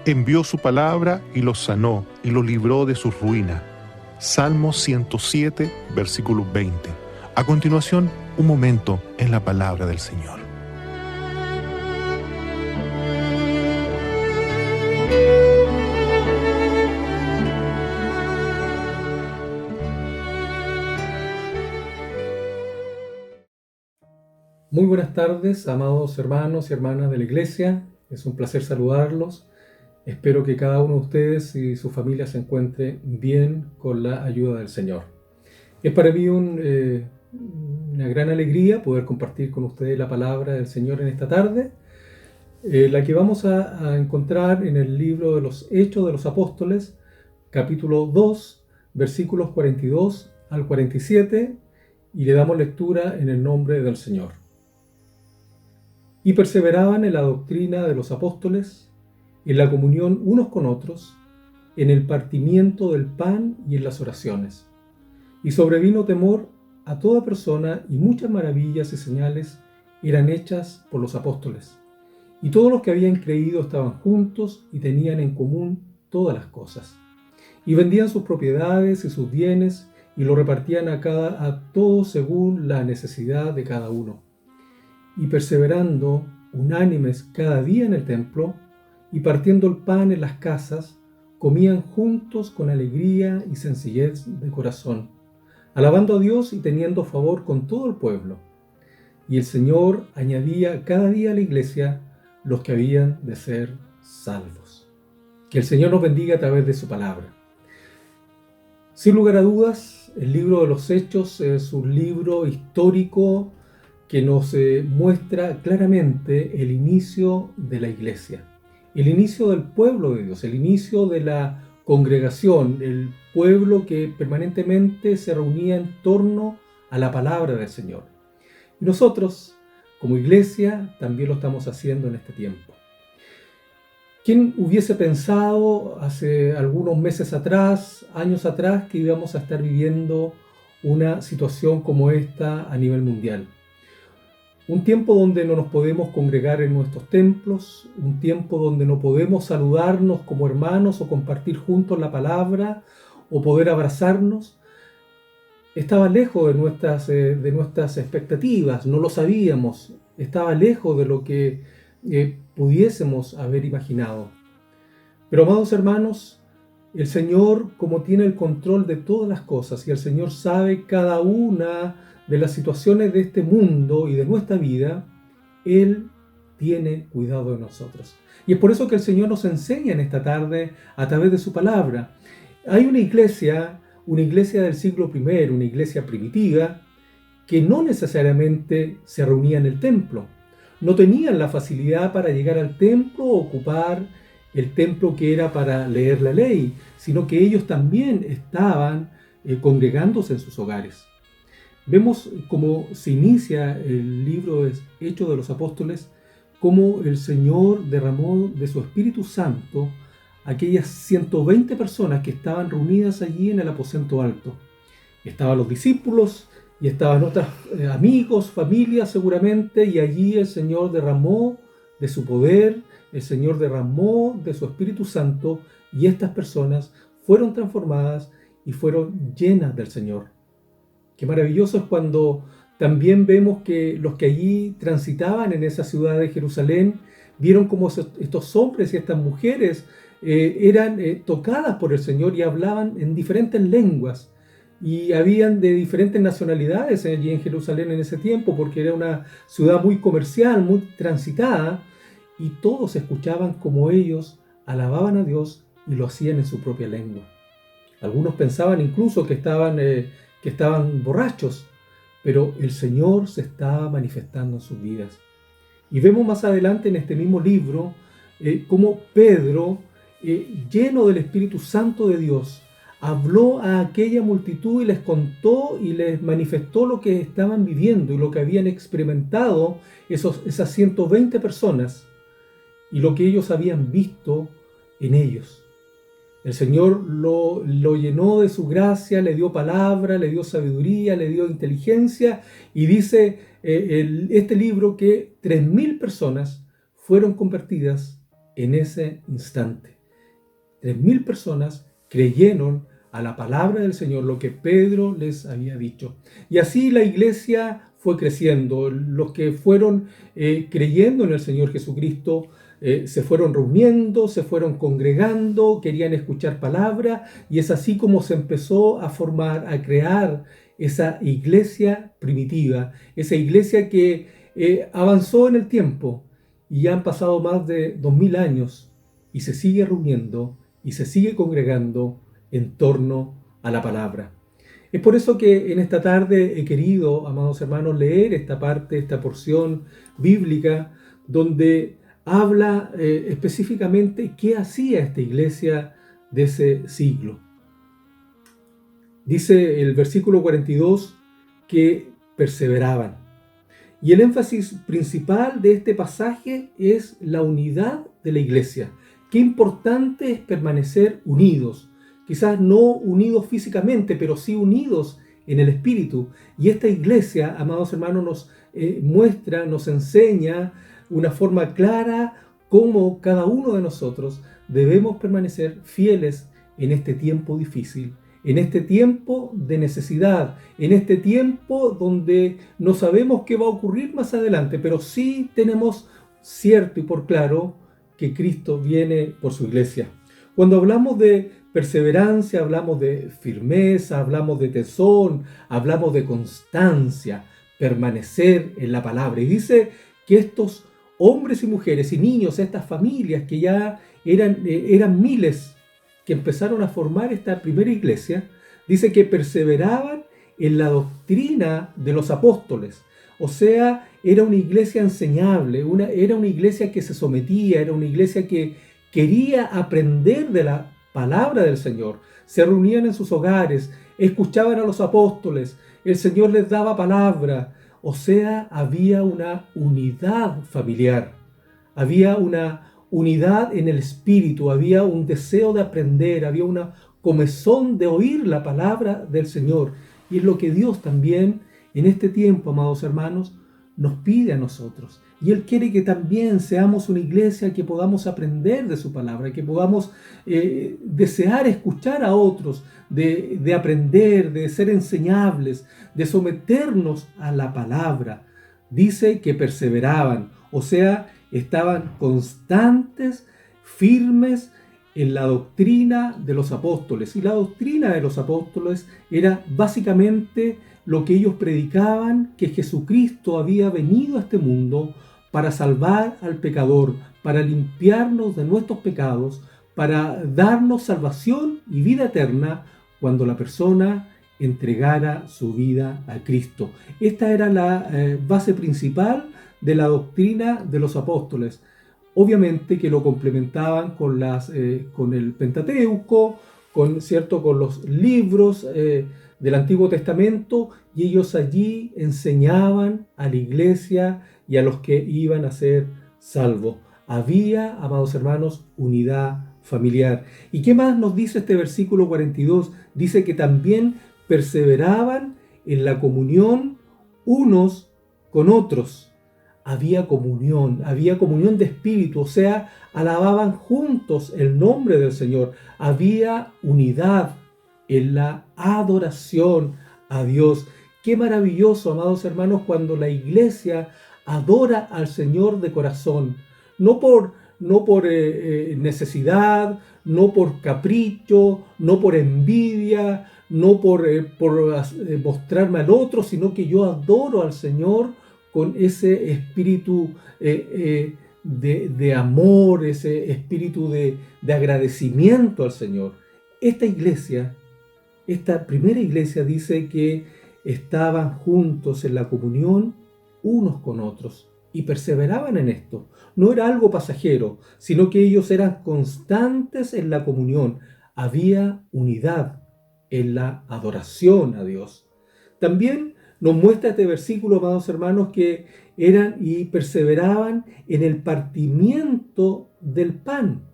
envió su palabra y los sanó y los libró de su ruina. Salmo 107, versículo 20. A continuación, un momento en la palabra del Señor. Muy buenas tardes, amados hermanos y hermanas de la Iglesia. Es un placer saludarlos. Espero que cada uno de ustedes y su familia se encuentre bien con la ayuda del Señor. Es para mí una gran alegría poder compartir con ustedes la palabra del Señor en esta tarde, la que vamos a encontrar en el libro de los Hechos de los Apóstoles, capítulo 2, versículos 42 al 47, y le damos lectura en el nombre del Señor. Y perseveraban en la doctrina de los apóstoles, en la comunión unos con otros, en el partimiento del pan y en las oraciones. Y sobrevino temor a toda persona, y muchas maravillas y señales eran hechas por los apóstoles. Y todos los que habían creído estaban juntos y tenían en común todas las cosas. Y vendían sus propiedades y sus bienes, y lo repartían a todos según la necesidad de cada uno. Y perseverando unánimes cada día en el templo, y partiendo el pan en las casas, comían juntos con alegría y sencillez de corazón, alabando a Dios y teniendo favor con todo el pueblo. Y el Señor añadía cada día a la iglesia los que habían de ser salvos. Que el Señor nos bendiga a través de su palabra. Sin lugar a dudas, el libro de los Hechos es un libro histórico que nos muestra claramente el inicio de la iglesia, el inicio del pueblo de Dios, el inicio de la congregación, el pueblo que permanentemente se reunía en torno a la palabra del Señor. Y nosotros, como iglesia, también lo estamos haciendo en este tiempo. ¿Quién hubiese pensado hace algunos meses atrás, años atrás, que íbamos a estar viviendo una situación como esta a nivel mundial? Un tiempo donde no nos podemos congregar en nuestros templos, un tiempo donde no podemos saludarnos como hermanos o compartir juntos la palabra o poder abrazarnos, estaba lejos de nuestras expectativas, no lo sabíamos, estaba lejos de lo que pudiésemos haber imaginado. Pero, amados hermanos, el Señor, como tiene el control de todas las cosas, y el Señor sabe cada una de las situaciones de este mundo y de nuestra vida, Él tiene cuidado de nosotros. Y es por eso que el Señor nos enseña en esta tarde a través de su palabra. Hay una iglesia del siglo I, una iglesia primitiva, que no necesariamente se reunía en el templo. No tenían la facilidad para llegar al templo o ocupar el templo que era para leer la ley, sino que ellos también estaban congregándose en sus hogares. Vemos cómo se inicia el libro de Hechos de los Apóstoles, cómo el Señor derramó de su Espíritu Santo a aquellas 120 personas que estaban reunidas allí en el aposento alto. Estaban los discípulos y estaban otros amigos, familias seguramente, y allí el Señor derramó de su poder, el Señor derramó de su Espíritu Santo, y estas personas fueron transformadas y fueron llenas del Señor. Qué maravilloso es cuando también vemos que los que allí transitaban en esa ciudad de Jerusalén vieron cómo estos hombres y estas mujeres eran tocadas por el Señor y hablaban en diferentes lenguas. Y habían de diferentes nacionalidades allí en Jerusalén en ese tiempo, porque era una ciudad muy comercial, muy transitada, y todos escuchaban cómo ellos alababan a Dios y lo hacían en su propia lengua. Algunos pensaban incluso que estaban borrachos, pero el Señor se estaba manifestando en sus vidas. Y vemos más adelante en este mismo libro cómo Pedro, lleno del Espíritu Santo de Dios, habló a aquella multitud y les contó y les manifestó lo que estaban viviendo y lo que habían experimentado esas 120 personas y lo que ellos habían visto en ellos. El Señor lo llenó de su gracia, le dio palabra, le dio sabiduría, le dio inteligencia, y dice este libro que 3.000 personas fueron convertidas en ese instante. 3.000 personas creyeron a la palabra del Señor, lo que Pedro les había dicho. Y así la iglesia fue creciendo. Los que fueron creyendo en el Señor Jesucristo se fueron reuniendo, se fueron congregando, querían escuchar palabra, y es así como se empezó a formar, a crear esa iglesia primitiva, esa iglesia que avanzó en el tiempo, y ya han pasado más de 2000 años y se sigue reuniendo y se sigue congregando en torno a la palabra. Es por eso que en esta tarde he querido, amados hermanos, leer esta parte, esta porción bíblica donde habla específicamente qué hacía esta iglesia de ese siglo. Dice el versículo 42 que perseveraban. Y el énfasis principal de este pasaje es la unidad de la iglesia. Qué importante es permanecer unidos. Quizás no unidos físicamente, pero sí unidos en el espíritu. Y esta iglesia, amados hermanos, nos muestra, nos enseña una forma clara cómo cada uno de nosotros debemos permanecer fieles en este tiempo difícil, en este tiempo de necesidad, en este tiempo donde no sabemos qué va a ocurrir más adelante, pero sí tenemos cierto y por claro que Cristo viene por su iglesia. Cuando hablamos de perseverancia, hablamos de firmeza, hablamos de tesón, hablamos de constancia, permanecer en la palabra. Y dice que estos hombres y mujeres y niños, estas familias que ya eran miles, que empezaron a formar esta primera iglesia, dice que perseveraban en la doctrina de los apóstoles. O sea, era una iglesia enseñable, era una iglesia que se sometía, era una iglesia que quería aprender de la palabra del Señor. Se reunían en sus hogares, escuchaban a los apóstoles, el Señor les daba palabra. O sea, había una unidad familiar, había una unidad en el espíritu, había un deseo de aprender, había una comezón de oír la palabra del Señor. Y es lo que Dios también en este tiempo, amados hermanos, nos pide a nosotros. Y Él quiere que también seamos una iglesia que podamos aprender de su palabra, que podamos desear escuchar a otros, de aprender, de ser enseñables, de someternos a la palabra. Dice que perseveraban, o sea, estaban constantes, firmes en la doctrina de los apóstoles. Y la doctrina de los apóstoles era básicamente lo que ellos predicaban, que Jesucristo había venido a este mundo para salvar al pecador, para limpiarnos de nuestros pecados, para darnos salvación y vida eterna cuando la persona entregara su vida a Cristo. Esta era la base principal de la doctrina de los apóstoles. Obviamente que lo complementaban con el Pentateuco, con los libros del Antiguo Testamento, y ellos allí enseñaban a la iglesia y a los que iban a ser salvos. Había, amados hermanos, unidad familiar. ¿Y qué más nos dice este versículo 42? Dice que también perseveraban en la comunión unos con otros. Había comunión de espíritu, o sea, alababan juntos el nombre del Señor. Había unidad en la adoración a Dios. Qué maravilloso, amados hermanos, cuando la iglesia adora al Señor de corazón, no por necesidad, no por capricho, no por envidia, no por mostrarme al otro, sino que yo adoro al Señor con ese espíritu de amor, ese espíritu de agradecimiento al Señor. Esta primera iglesia dice que estaban juntos en la comunión unos con otros y perseveraban en esto. No era algo pasajero, sino que ellos eran constantes en la comunión. Había unidad en la adoración a Dios. También nos muestra este versículo, amados hermanos, que eran y perseveraban en el partimiento del pan.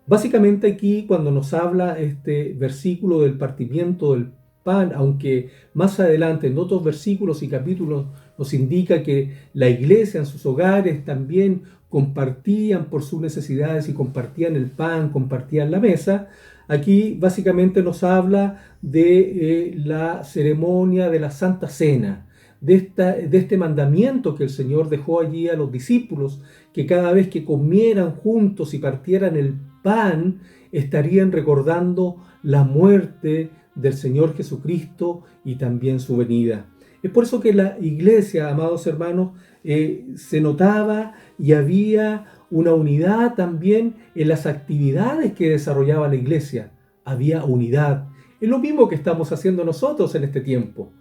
Básicamente aquí, cuando nos habla este versículo del partimiento del pan, aunque más adelante en otros versículos y capítulos nos indica que la iglesia en sus hogares también compartían por sus necesidades y compartían el pan, compartían la mesa. Aquí básicamente nos habla de la ceremonia de la Santa Cena, de este mandamiento que el Señor dejó allí a los discípulos, que cada vez que comieran juntos y partieran el pan, estarían recordando la muerte del Señor Jesucristo y también su venida. Es por eso que la iglesia, amados hermanos, se notaba y había una unidad también en las actividades que desarrollaba la iglesia. Había unidad. Es lo mismo que estamos haciendo nosotros en este tiempo.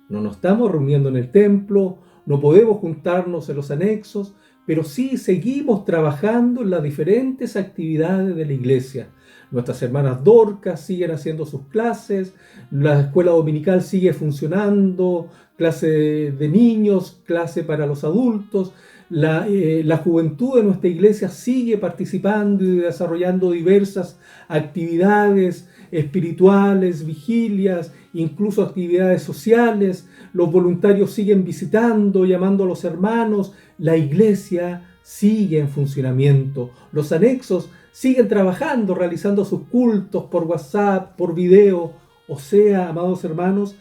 No nos estamos reuniendo en el templo, no podemos juntarnos en los anexos, pero sí seguimos trabajando en las diferentes actividades de la iglesia. Nuestras hermanas Dorcas siguen haciendo sus clases, la escuela dominical sigue funcionando, clase de niños, clase para los adultos, la juventud de nuestra iglesia sigue participando y desarrollando diversas actividades espirituales, vigilias, incluso actividades sociales. Los voluntarios siguen visitando, llamando a los hermanos. La iglesia sigue en funcionamiento. Los anexos siguen trabajando, realizando sus cultos por WhatsApp, por video. O sea, amados hermanos,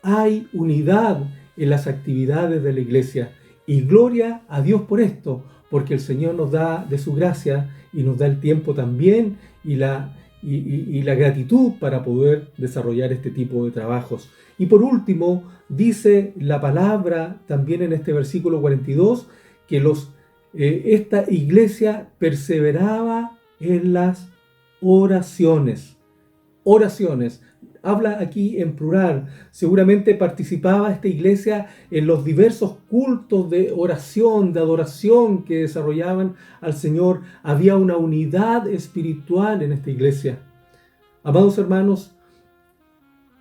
hay unidad en las actividades de la iglesia. Y gloria a Dios por esto, porque el Señor nos da de su gracia y nos da el tiempo también y la gratitud para poder desarrollar este tipo de trabajos. Y por último, dice la palabra también en este versículo 42 que esta iglesia perseveraba en las oraciones. Oraciones. Habla aquí en plural. Seguramente participaba esta iglesia en los diversos cultos de oración, de adoración que desarrollaban al Señor. Había una unidad espiritual en esta iglesia. Amados hermanos,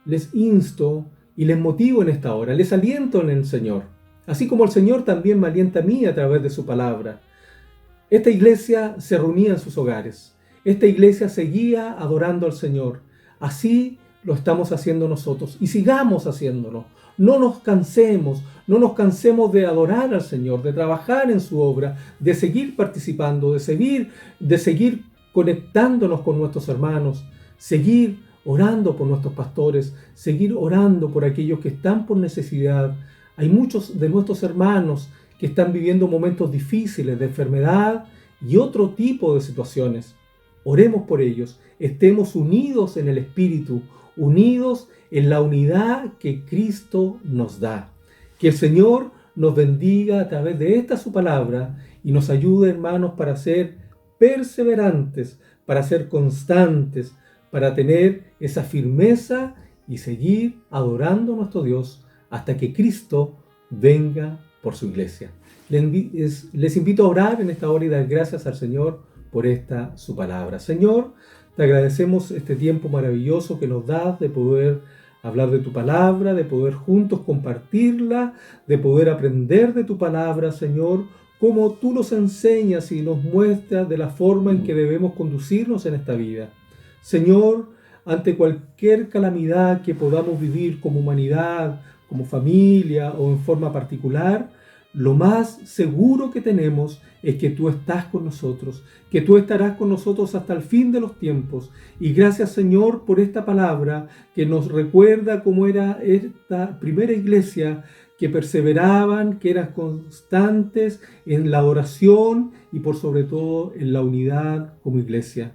les insto y les motivo en esta hora, les aliento en el Señor, así como el Señor también me alienta a mí a través de su palabra. Esta iglesia se reunía en sus hogares. Esta iglesia seguía adorando al Señor. Así lo estamos haciendo nosotros y sigamos haciéndolo. No nos cansemos de adorar al Señor, de trabajar en su obra, de seguir participando, de seguir conectándonos con nuestros hermanos, seguir orando por nuestros pastores, seguir orando por aquellos que están por necesidad. Hay muchos de nuestros hermanos que están viviendo momentos difíciles de enfermedad y otro tipo de situaciones. Oremos por ellos, estemos unidos en el Espíritu, unidos en la unidad que Cristo nos da. Que el Señor nos bendiga a través de esta su palabra y nos ayude, hermanos, para ser perseverantes, para ser constantes, para tener esa firmeza y seguir adorando a nuestro Dios hasta que Cristo venga por su iglesia. Les invito a orar en esta hora y dar gracias al Señor por esta su palabra. Señor, te agradecemos este tiempo maravilloso que nos das de poder hablar de tu palabra, de poder juntos compartirla, de poder aprender de tu palabra, Señor, como tú nos enseñas y nos muestras de la forma en que debemos conducirnos en esta vida. Señor, ante cualquier calamidad que podamos vivir como humanidad, como familia o en forma particular, lo más seguro que tenemos es que tú estás con nosotros, que tú estarás con nosotros hasta el fin de los tiempos. Y gracias, Señor, por esta palabra que nos recuerda cómo era esta primera iglesia, que perseveraban, que eran constantes en la adoración y por sobre todo en la unidad como iglesia.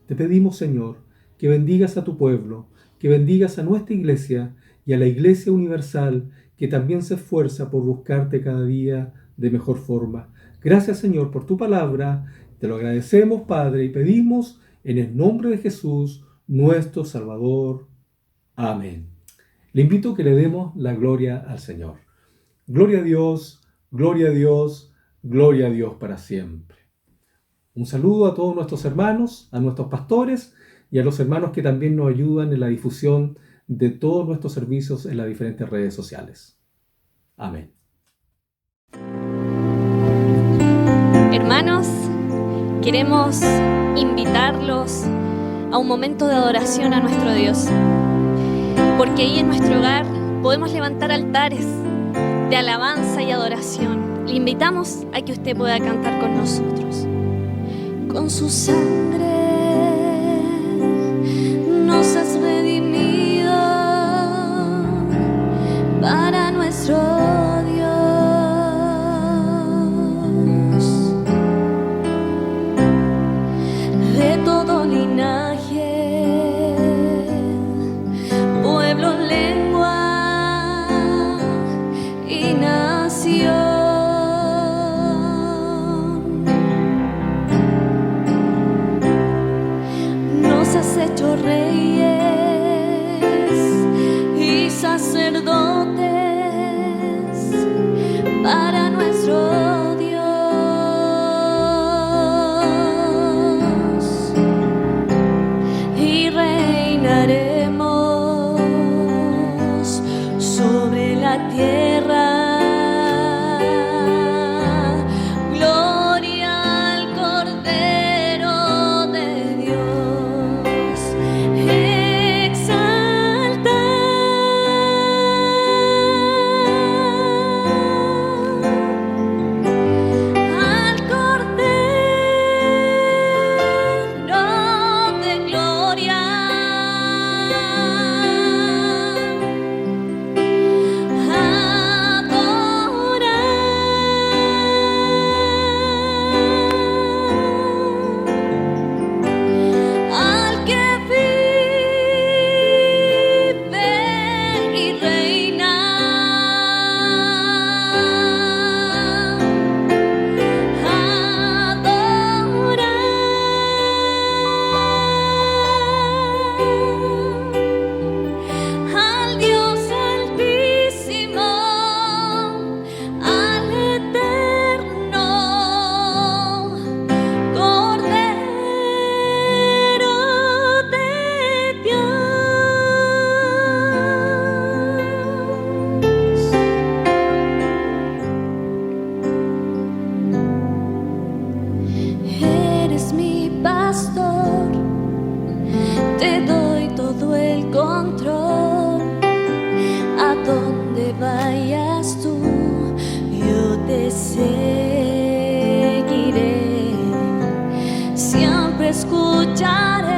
Te pedimos, Señor, que bendigas a tu pueblo, que bendigas a nuestra iglesia y a la Iglesia Universal, que también se esfuerza por buscarte cada día de mejor forma. Gracias, Señor, por tu palabra. Te lo agradecemos, Padre, y pedimos en el nombre de Jesús, nuestro Salvador. Amén. Le invito a que le demos la gloria al Señor. Gloria a Dios, gloria a Dios, gloria a Dios para siempre. Un saludo a todos nuestros hermanos, a nuestros pastores y a los hermanos que también nos ayudan en la difusión de todos nuestros servicios en las diferentes redes sociales. Amén. Hermanos, queremos invitarlos a un momento de adoración a nuestro Dios, porque ahí en nuestro hogar podemos levantar altares de alabanza y adoración. Le invitamos a que usted pueda cantar con nosotros. Con su sangre nos has redimido para nuestro Dios. De todo linaje, pueblo, lengua y nación. Has hecho reyes y sacerdotes para nuestro Dios, y reinaremos sobre la tierra. Te doy todo el control. A donde vayas tú, yo te seguiré. Siempre escucharé